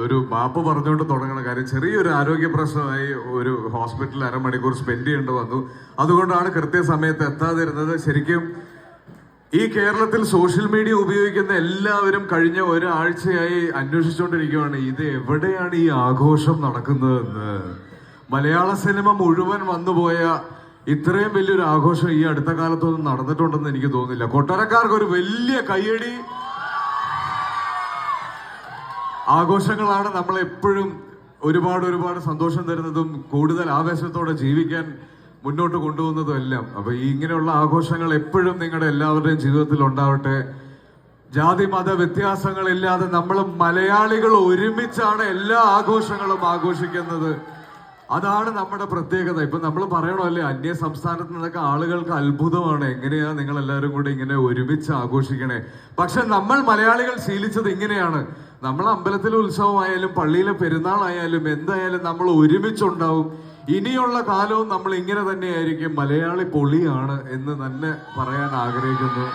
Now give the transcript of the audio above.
ഒരു മാപ്പ് പറഞ്ഞുകൊണ്ട് തുടങ്ങണ കാര്യം, ചെറിയൊരു ആരോഗ്യ പ്രശ്നമായി ഒരു ഹോസ്പിറ്റലിൽ അരമണിക്കൂർ സ്പെൻഡ് ചെയ്യേണ്ടി വന്നു. അതുകൊണ്ടാണ് കൃത്യസമയത്ത് എത്താതിരുന്നത്. ശരിക്കും ഈ കേരളത്തിൽ സോഷ്യൽ മീഡിയ ഉപയോഗിക്കുന്ന എല്ലാവരും കഴിഞ്ഞ ഒരാഴ്ചയായി അന്വേഷിച്ചുകൊണ്ടിരിക്കുകയാണ്, ഇത് എവിടെയാണ് ഈ ആഘോഷം നടക്കുന്നതെന്ന്. മലയാള സിനിമ മുഴുവൻ വന്നുപോയ ഇത്രയും വലിയൊരു ആഘോഷം ഈ അടുത്ത കാലത്തൊന്നും നടന്നിട്ടുണ്ടെന്ന് എനിക്ക് തോന്നുന്നില്ല. കൊട്ടാരക്കാർക്ക് ഒരു വലിയ കയ്യടി. ആഘോഷങ്ങളാണ് നമ്മളെപ്പോഴും ഒരുപാട് സന്തോഷം തരുന്നതും കൂടുതൽ ആവേശത്തോടെ ജീവിക്കാൻ മുന്നോട്ട് കൊണ്ടുപോകുന്നതും എല്ലാം. അപ്പൊ ഈ ഇങ്ങനെയുള്ള ആഘോഷങ്ങൾ എപ്പോഴും നിങ്ങളുടെ എല്ലാവരുടെയും ജീവിതത്തിൽ ഉണ്ടാവട്ടെ. ജാതി മത വ്യത്യാസങ്ങളില്ലാതെ നമ്മൾ മലയാളികൾ ഒരുമിച്ചാണ് എല്ലാ ആഘോഷങ്ങളും ആഘോഷിക്കുന്നത്. അതാണ് നമ്മുടെ പ്രത്യേകത. ഇപ്പൊ നമ്മൾ പറയണമല്ലേ, അന്യ സംസ്ഥാനത്ത് നിന്നൊക്കെ ആളുകൾക്ക് അത്ഭുതമാണ്, എങ്ങനെയാ നിങ്ങൾ എല്ലാവരും കൂടി ഇങ്ങനെ ഒരുമിച്ച് ആഘോഷിക്കണേ. പക്ഷെ നമ്മൾ മലയാളികൾ ശീലിച്ചത് ഇങ്ങനെയാണ്. നമ്മൾ അമ്പലത്തിലെ ഉത്സവമായാലും പള്ളിയിലെ പെരുന്നാളായാലും എന്തായാലും നമ്മൾ ഒരുമിച്ചുണ്ടാവും. ഇനിയുള്ള കാലവും നമ്മൾ ഇങ്ങനെ തന്നെയായിരിക്കും. മലയാളി പൊളിയാണ് എന്ന് തന്നെ പറയാൻ ആഗ്രഹിക്കുന്നു.